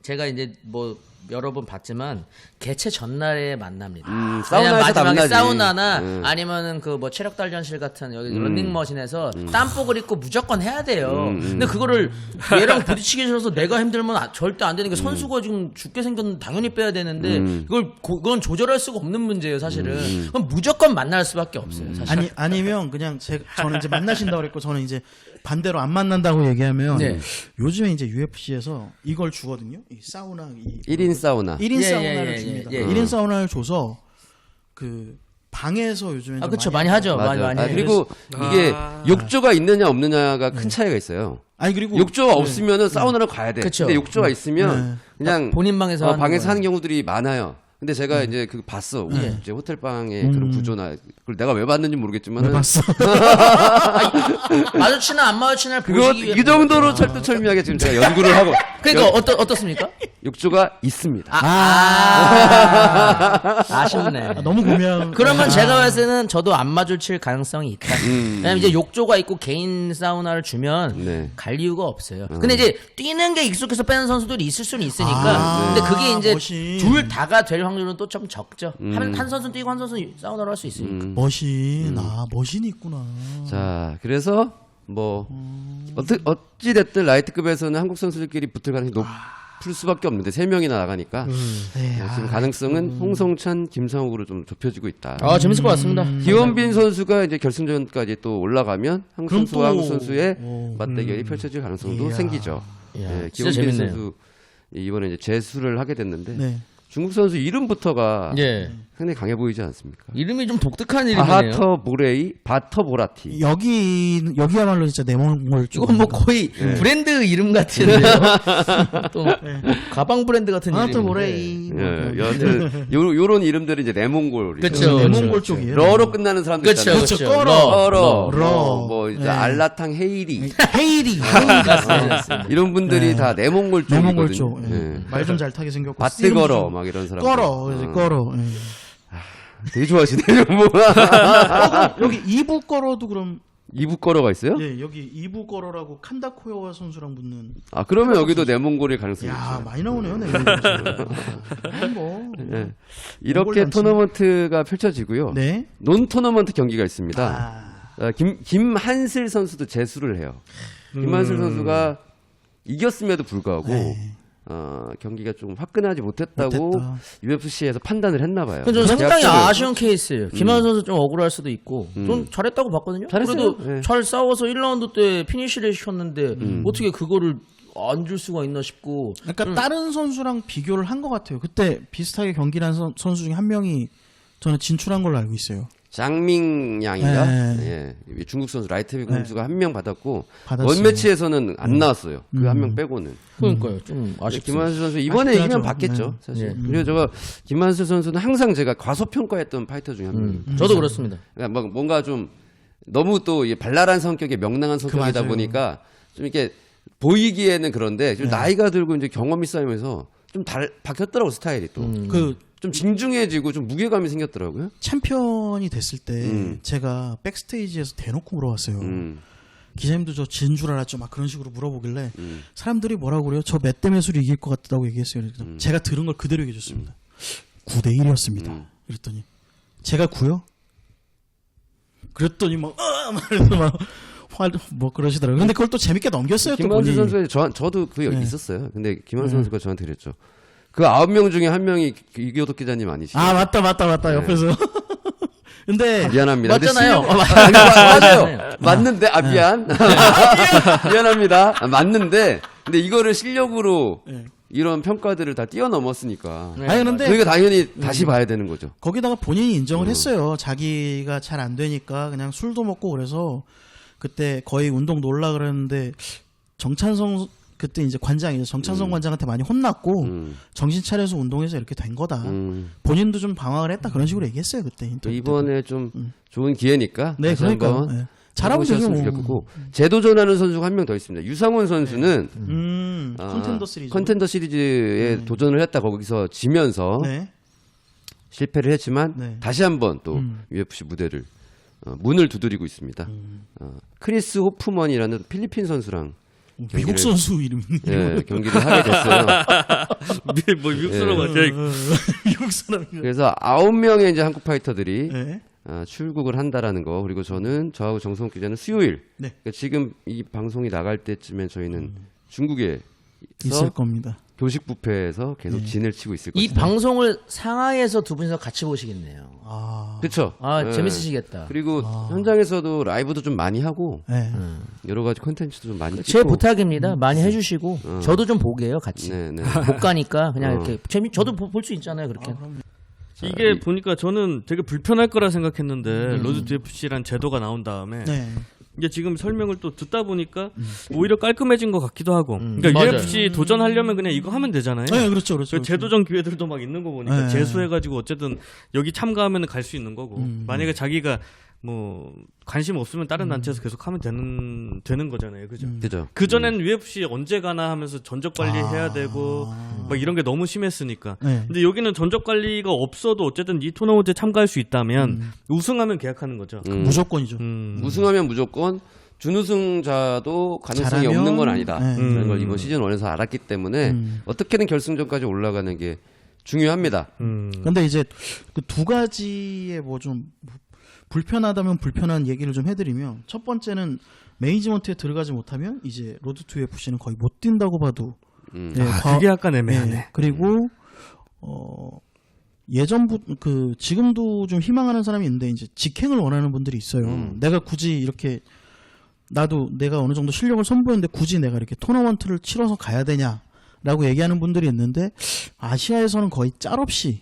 제가 이제 뭐 여러 번 봤지만 개최 전날에 만납니다. 왜냐면 사우나에서 마지막에 만나지. 사우나나 아니면은 그 뭐 체력 단련실 같은 여기 런닝머신에서 땀복을 입고 무조건 해야 돼요. 근데 그거를 얘랑 부딪히기 싫어서 내가 힘들면 절대 안 되는 게 선수가 지금 죽게 생겼는데 당연히 빼야 되는데 그건 조절할 수가 없는 문제예요, 사실은. 그럼 무조건 만날 수밖에 없어요, 사실. 아니면 그냥 저는 이제 만나신다고 그랬고 저는 이제 반대로 안 만난다고 얘기하면 네. 요즘에 이제 UFC에서 이걸 주거든요. 이 사우나 1인 사우나. 1인 예, 사우나를 예, 예, 줍니다. 예, 예. 1인 사우나를 줘서 그 방에서 요즘에 좀 그렇죠. 많이 하죠. 맞아. 많이. 그리고 이게 욕조가 있느냐 없느냐가 큰 차이가 있어요. 아니 그리고 욕조가 없으면은 사우나를 가야 돼. 그쵸. 근데 욕조가 있으면 그냥 본인 방에서 하는 방에서 거예요. 하는 경우들이 많아요. 근데 제가 이제 그 봤어. 이제 호텔 방의 그런 구조나 그걸 내가 왜 봤는지 모르겠지만 봤어. 마주치나 안 마주치나 그거 보시기 위해 이 정도로 철두철미하게 지금 제가 연구를 하고 그러니까 어떻습니까? 욕조가 있습니다. 아쉽네. 너무 고명. 그러면 제가 봤을 때는 저도 안 마주칠 가능성이 있다. 왜냐면 이제 욕조가 있고 개인 사우나를 주면 네. 갈 이유가 없어요. 근데 이제 뛰는 게 익숙해서 빼는 선수들이 있을 수는 있으니까. 근데 그게 이제 멋이. 둘 다가 될 확률은 또 좀 적죠. 한 선수 뛰고 한 선수 사우나를 할 수 있으니까. 머신이 있구나. 자, 그래서 뭐 어찌 됐든 라이트급에서는 한국 선수들끼리 붙을 가능성이 높을 수밖에 없는데 3명이나 나가니까 지금 가능성은 홍성찬, 김상욱으로 좀 좁혀지고 있다. 재밌을 것 같습니다. 기원빈 선수가 이제 결승전까지 또 올라가면 한국 그럼 선수와 또- 한국 선수의 맞대결이 펼쳐질 가능성도 생기죠. 진짜 기원빈 재밌네요. 선수 이번에 이제 재수를 하게 됐는데 네. 중국 선수 이름부터가 예. 상당히 강해 보이지 않습니까? 이름이 좀 독특한 이름이네요. 바터 보라티. 여기야말로 진짜 내몽골 쪽. 이건 뭐 거의 브랜드 이름 같은데요. 또 가방 브랜드 같은 이름. 바터 보레이. 예, 여하튼 요런 이름들이 이제 내몽골. 그쵸. 내몽골 쪽이에요. 러로 끝나는 사람들 그쵸, 있잖아요. 그쵸. 꺼러. 러. 뭐 이제 네. 알라탕 헤이리. 헤이리. 이런 분들이 다 내몽골 쪽이거든요. 내몽골 쪽. 예. 말 좀 잘 타게 생겼고. 밭뜨거러 막 이런 사람. 꺼러. 꺼러. 예. 되게 좋아하시네요. 뭐. 여기 이부 꺼러도 그럼 이부 꺼러가 있어요? 예, 여기 이부 꺼러라고 칸다코요와 선수랑 붙는. 아 그러면 여기도 내몽골일 가능성이 야, 있어요. 많이 나오네요, 네. 뭐. 예. 이렇게 몽골 토너먼트가 펼쳐지고요. 네. 논 토너먼트 경기가 있습니다. 김한슬 선수도 재수를 해요. 김한슬 선수가 이겼음에도 불구하고 경기가 좀 화끈하지 못했다고 못했다. UFC에서 판단을 했나 봐요. 그건 좀 상당히 계약서를- 아쉬운 케이스예요. 김하현 선수 좀 억울할 수도 있고 좀 잘했다고 봤거든요. 잘했어요. 그래도 네. 잘 싸워서 1라운드 때 피니시를 시켰는데 어떻게 그거를 안 줄 수가 있나 싶고. 그러니까 다른 선수랑 비교를 한 것 같아요. 그때 비슷하게 경기를 한 선수 중에 한 명이 저는 진출한 걸로 알고 있어요. 장밍 양인가? 네. 예. 중국 선수 라이트백 선수가 한 명 받았고 받았어요. 원매치에서는 안 나왔어요. 그 한 명 빼고는. 그러니까요. 좀 아쉽습니다. 김한슬 선수 이번에 아쉽긴 이기면 하죠. 받겠죠. 네. 사실. 네. 그리고 저거 김한슬 선수는 항상 제가 과소평가했던 파이터 중에 한 명이에요. 저도 그렇습니다. 그러니까 뭔가 좀 너무 또 발랄한 성격의 명랑한 성격이다 맞아요. 보니까 좀 이렇게 보이기에는 그런데 좀 나이가 들고 이제 경험이 쌓이면서 좀 바뀌었더라고 스타일이 또. 좀 진중해지고 좀 무게감이 생겼더라고요. 챔피언이 됐을 때 제가 백스테이지에서 대놓고 물어봤어요. 기자님도 저 진 줄 알았죠? 막 그런 식으로 물어보길래 사람들이 뭐라고 그래요? 저 몇 대 몇으로 이길 것 같다고 얘기했어요. 제가 들은 걸 그대로 얘기해줬습니다. 9대 1이었습니다. 그랬더니 제가 9요? 그랬더니 막 뭐 그러시더라고요. 근데 그걸 또 재밌게 넘겼어요. 김한수 선수에 저도 그게 있었어요. 근데 김한수 선수가 저한테 그랬죠. 그 9명 중에 한 명이 이교덕 기자님 아니시죠? 아 맞다 옆에서. 근데 미안합니다. 맞잖아요. 맞아요. 맞는데 미안. 미안합니다. 맞는데 근데 이거를 실력으로 이런 평가들을 다 뛰어넘었으니까. 아니 근데 그러니까 당연히 다시 봐야 되는 거죠. 거기다가 본인이 인정을 했어요. 자기가 잘 안 되니까 그냥 술도 먹고 그래서 그때 거의 운동 놀라 그랬는데 정찬성 그때 이제 관장이죠. 정찬성 관장한테 많이 혼났고 정신 차려서 운동해서 이렇게 된 거다. 본인도 좀 방황을 했다 그런 식으로 얘기했어요 그때. 이번에 좀 좋은 기회니까 네, 다시 그러니까 한번 네. 잘하고 해보셨으면 있어요. 좋겠고 재도전하는 선수가 한 명 더 있습니다. 유상훈 선수는 컨텐더 시리즈. 컨텐더 시리즈에 도전을 했다 거기서 지면서 네. 실패를 했지만 네. 다시 한번 또 UFC 무대를 문을 두드리고 있습니다. 크리스 호프먼이라는 필리핀 선수랑 미국 선수 이름이. 예, 경기를 하게 됐어요. 뭐 미국 사람 같아요. 미국 사람이. 그래서 9명의 이제 한국 파이터들이 네. 출국을 한다라는 거. 그리고 저하고 정성욱 기자는 수요일. 네. 그러니까 지금 이 방송이 나갈 때쯤엔 저희는 중국에 있을 겁니다. 교식 뷔페에서 계속 진을 치고 있을 이 겁니다. 방송을 상하이에서 두 분이서 같이 보시겠네요. 그렇죠. 재밌으시겠다. 그리고 현장에서도 라이브도 좀 많이 하고 네. 여러 가지 콘텐츠도 좀 많이 찍고. 제 부탁입니다. 많이 해주시고 저도 좀 보게요 같이. 네. 못 가니까 그냥 이렇게 저도 볼 수 있잖아요 그렇게. 이게 보니까 저는 되게 불편할 거라 생각했는데 로드 투 FC란 제도가 나온 다음에 네. 이게 지금 설명을 또 듣다 보니까 오히려 깔끔해진 것 같기도 하고. 그러니까 맞아요. UFC 도전하려면 그냥 이거 하면 되잖아요. 네, 그렇죠. 재도전 기회들도 막 있는 거 보니까 네. 재수해가지고 어쨌든 여기 참가하면 갈 수 있는 거고. 만약에 자기가 뭐 관심 없으면 다른 단체에서 계속 하면 되는 거잖아요, 그죠? 그죠. 그 전에는 UFC 언제 가나 하면서 전적 관리해야 되고 막 이런 게 너무 심했으니까. 네. 근데 여기는 전적 관리가 없어도 어쨌든 이 토너먼트에 참가할 수 있다면 우승하면 계약하는 거죠. 무조건이죠. 우승하면 무조건 준우승자도 가능성이 잘하면, 없는 건 아니다. 네. 라는 걸 이번 시즌 1에서 알았기 때문에 어떻게든 결승전까지 올라가는 게 중요합니다. 근데 이제 그 두 가지의 뭐 좀 불편하다면 불편한 얘기를 좀 해드리면 첫 번째는 매니지먼트에 들어가지 못하면 이제 로드 투 UFC는 거의 못 뛴다고 봐도 네, 그게 약간 애매하네. 네, 그리고 예전부 지금도 좀 희망하는 사람이 있는데 이제 직행을 원하는 분들이 있어요. 내가 굳이 이렇게 나도 내가 어느 정도 실력을 선보였는데 굳이 내가 이렇게 토너먼트를 치러서 가야 되냐라고 얘기하는 분들이 있는데 아시아에서는 거의 짤 없이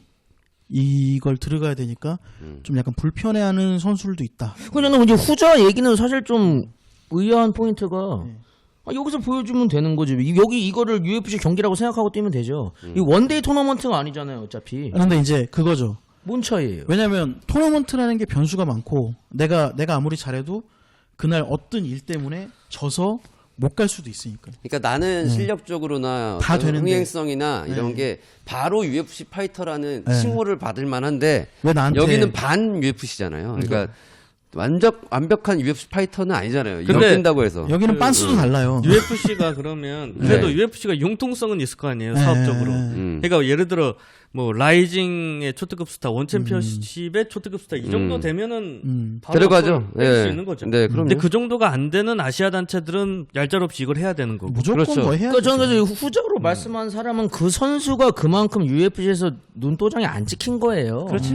이걸 들어가야 되니까 좀 약간 불편해하는 선수들도 있다. 저는 이제 후자 얘기는 사실 좀 의아한 포인트가 여기서 보여주면 되는 거지. 여기 이거를 UFC 경기라고 생각하고 뛰면 되죠. 이 원데이 토너먼트가 아니잖아요, 어차피. 그런데 이제 그거죠. 뭔 차이예요? 왜냐하면 토너먼트라는 게 변수가 많고 내가 아무리 잘해도 그날 어떤 일 때문에 져서 못 갈 수도 있으니까. 그러니까 나는 실력적으로나 다 어떤 되는데. 흥행성이나 이런 게 바로 UFC 파이터라는 네. 칭호를 받을 만한데 왜 나한테 여기는 반 UFC잖아요. 그러니까 완벽한 UFC 파이터는 아니잖아요. 근데 이거 뛴다고 해서. 여기는 빤스도 달라요. UFC가 그러면 그래도 UFC가 융통성은 있을 거 아니에요, 사업적으로. 그러니까 예를 들어 뭐 라이징의 초특급 스타, 원 챔피언십의 초특급 스타 이 정도 되면은 바로 들어가죠. 뺄수 있는 거죠. 네, 그럼요. 근데 그 정도가 안 되는 아시아 단체들은 얄짤없이 이걸 해야 되는 거고. 무조건 그렇죠. 뭐 해야 그러니까 저는 그래서 후적으로 말씀한 사람은 그 선수가 그만큼 UFC에서 눈도장이 안 찍힌 거예요. 그렇지.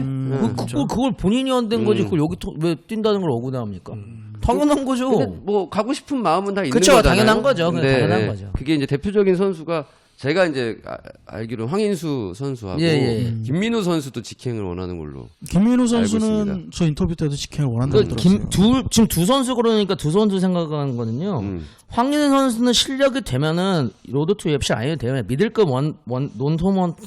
그걸 본인이 한된 거지. 그걸 여기 왜 뛴다는 걸 억울해합니까? 당연한 거죠. 근데 뭐 가고 싶은 마음은 다 있는 그쵸, 거잖아요. 당연한 거죠. 근데 당연한 거죠. 그게 이제 대표적인 선수가 제가 이제 알기로 황인수 선수하고 김민우 선수도 직행을 원하는 걸로. 김민우 선수는 저 인터뷰 때도 직행을 원한다고 들었어요. 지금 두 선수 그러니까 두 선수 생각하는 거는요. 황인수 선수는 실력이 되면은 로드 투 UFC 아니어도 되면 미들급 논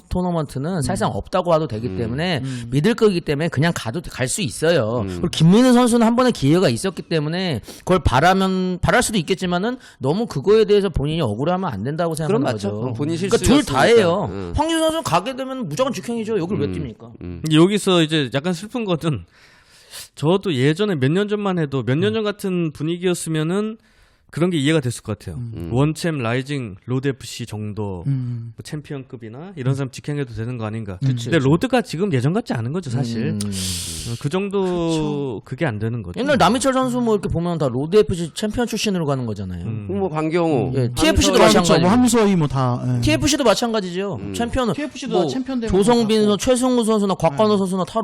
토너먼트는 사실상 없다고 해도 되기 때문에 미들급이기 때문에 그냥 가도 갈 수 있어요. 그리고 김민우 선수는 한 번의 기회가 있었기 때문에 그걸 바랄 수도 있겠지만은 너무 그거에 대해서 본인이 억울하면 안 된다고 생각하는 거죠. 본인 그러니까 실수였으니까. 둘 다예요. 황인수 선수는 가게 되면 무조건 직행이죠. 여길 왜 뜁니까? 여기서 이제 약간 슬픈 것은 저도 예전에 몇 년 전만 해도 몇 년 전 같은 분위기였으면은 그런 게 이해가 됐을 것 같아요. 원챔 라이징 로드 FC 정도 뭐 챔피언급이나 이런 사람 직행해도 되는 거 아닌가. 근데 로드가 지금 예전 같지 않은 거죠, 사실. 그 정도 그게 안 되는 거죠. 옛날 남희철 선수 뭐 이렇게 보면 다 로드 FC 챔피언 출신으로 가는 거잖아요. 뭐 강경호, TFC도 그렇죠. 마찬가지. 뭐 함서희 뭐 다. 예. TFC도 마찬가지죠. 챔피언은 TFC도 챔피언 되면 조성빈 선수, 최승우 선수나 곽관호 선수나 다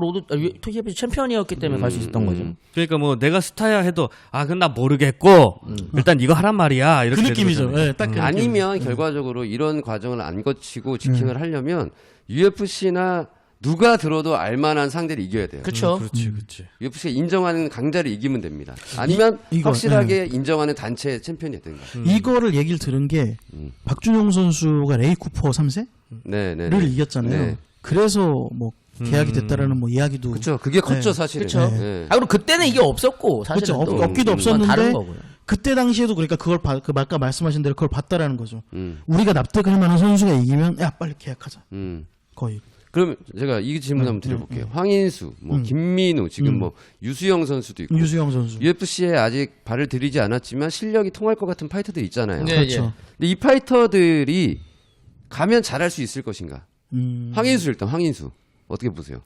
TFC 챔피언이었기 때문에 갈 수 있었던 거죠. 그러니까 뭐 내가 스타야 해도 그건 나 모르겠고 일단 이거 하란 말이야 이렇게 그 느낌이죠. 되는 예, 딱 그 아니면 결과적으로 이런 과정을 안 거치고 직행을 하려면 UFC나 누가 들어도 알만한 상대를 이겨야 돼요. 그렇죠. 그렇지. UFC가 인정하는 강자를 이기면 됩니다. 아니면 확실하게 인정하는 단체 챔피언이 되든가. 이거를 얘기를 들은 게 박준용 선수가 레이 쿠퍼 3세를 네네. 이겼잖아요. 네. 그래서 뭐 계약이 됐다라는 뭐 이야기도 그렇죠. 그게 컸죠, 네. 사실은. 그렇죠. 네. 그리고 그때는 이게 없었고 사실은 그렇죠. 또 없기도 다른 없었는데 거고요. 그때 당시에도 그러니까 그걸 그 아까 말씀하신 대로 그걸 봤다라는 거죠. 우리가 납득할 만한 선수가 이기면 야 빨리 계약하자. 거의. 그럼 제가 이 질문 한번 드려볼게요. 황인수, 뭐 김민우, 지금 뭐 유수영 선수도 있고. 유수영 선수. UFC에 아직 발을 들이지 않았지만 실력이 통할 것 같은 파이터들 있잖아요. 네, 그렇죠. 근데 이 파이터들이 가면 잘할 수 있을 것인가? 황인수 일단 황인수 어떻게 보세요?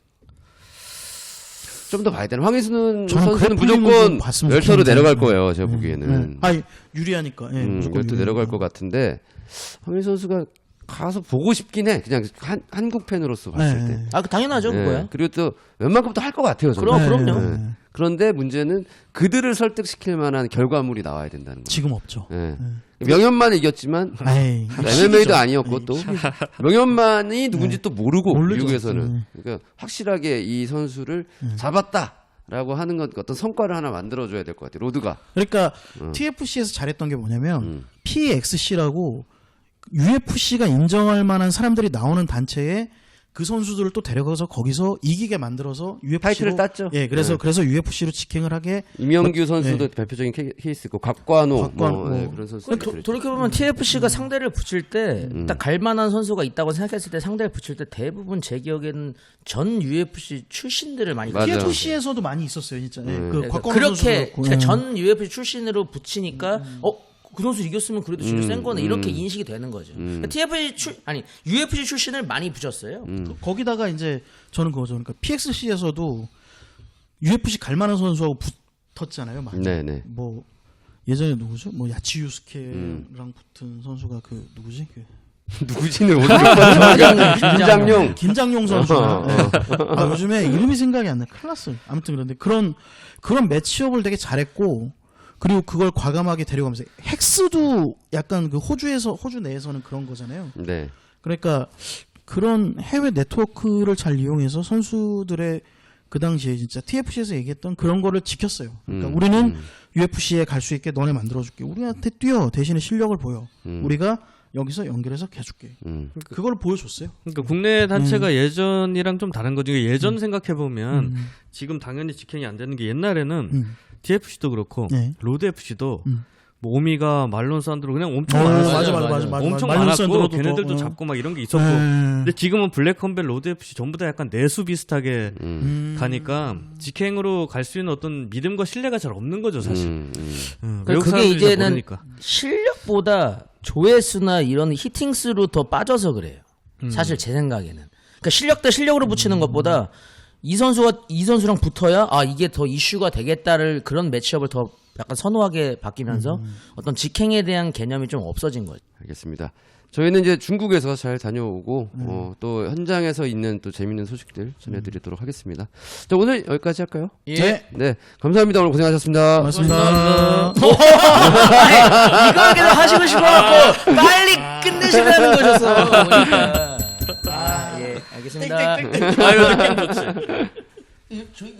좀 더 봐야 되나? 황인수는 선수는 무조건 열터로 내려갈 거예요. 제가 보기에는. 아니 유리하니까. 예, 무조건 열터 내려갈 것 같은데 황인수 선수가 가서 보고 싶긴 해. 그냥 한국 팬으로서 봤을 때. 당연하죠, 그거야. 그리고 또 웬만큼 또 할 것 같아요. 저는. 그럼요. 그런데 문제는 그들을 설득시킬 만한 결과물이 나와야 된다는 거예요. 지금 없죠. 명현만은 이겼지만 MMA도 아니었고 또 명현만이 누군지 또 모르고 모르죠. 미국에서는 그러니까 확실하게 이 선수를 잡았다라고 하는 건 어떤 성과를 하나 만들어줘야 될 것 같아요. 로드가. 그러니까 TFC에서 잘했던 게 뭐냐면 PXC라고 UFC가 인정할 만한 사람들이 나오는 단체에 그 선수들을 또 데려가서 거기서 이기게 만들어서 UFC로 타이틀을 땄죠. 예, 그래서 UFC로 직행을 하게. 이명규 선수도 대표적인 케이스고 곽관호 그런 선수들. 돌이켜보면 TFC가 상대를 붙일 때 딱 갈만한 선수가 있다고 생각했을 때 상대를 붙일 때 대부분 제 기억에는 전 UFC 출신들을 많이 맞아. TFC에서도 많이 있었어요, 진짜. 예, 그 곽관호 그렇게 선수도 그렇고. 그러니까 전 UFC 출신으로 붙이니까 그 선수 이겼으면 그래도 진짜 센 거네 이렇게 인식이 되는 거죠. 그러니까 UFC 출신을 많이 붙였어요. 거기다가 이제 저는 그거죠. 그러니까 PXC에서도 UFC 갈 만한 선수하고 붙었잖아요. 많이. 네네. 뭐 예전에 누구죠? 뭐 야치유스케랑 붙은 선수가 그 누구지? 누구지는 모르겠어요. 김장용 선수. 요즘에 이름이 생각이 안 나. 큰일 났어요. 아무튼 그런데 그런 매치업을 되게 잘했고. 그리고 그걸 과감하게 데려가면서 헥스도 약간 그 호주 내에서는 그런 거잖아요. 네. 그러니까 그런 해외 네트워크를 잘 이용해서 선수들의 그 당시에 진짜 TFC에서 얘기했던 그런 거를 지켰어요. 그러니까 우리는 UFC에 갈 수 있게 너네 만들어줄게. 우리한테 뛰어. 대신에 실력을 보여. 우리가 여기서 연결해서 해줄게. 그걸 보여줬어요. 그러니까 국내 단체가 예전이랑 좀 다른 거죠. 예전 생각해 보면 지금 당연히 직행이 안 되는 게 옛날에는 TFC도 그렇고 로드 FC도 뭐 오미가 말론 산드로 그냥 엄청 많았어요. 맞아. 엄청 많았고 걔네들도 잡고 막 이런 게 있었고. 근데 지금은 블랙컴뱃 로드 FC 전부 다 약간 내수 비슷하게 가니까 직행으로 갈 수 있는 어떤 믿음과 신뢰가 잘 없는 거죠, 사실. 그게 이제는 실력보다 조회수나 이런 히팅수로 더 빠져서 그래요. 사실 제 생각에는. 그러니까 실력 대 실력으로 붙이는 것보다 이 선수랑 붙어야 이게 더 이슈가 되겠다를 그런 매치업을 더 약간 선호하게 바뀌면서 어떤 직행에 대한 개념이 좀 없어진 거죠. 알겠습니다. 저희는 이제 중국에서 잘 다녀오고 또 현장에서 있는 또 재밌는 소식들 전해드리도록 하겠습니다. 자, 오늘 여기까지 할까요? 예. 네, 감사합니다. 오늘 고생하셨습니다. 맞습니다. 이걸 계속 하시고 싶어갖고 빨리 끝내시라는 거셨어. 보니까. 예, 알겠습니다. 아유 느낌 좋지. 저희가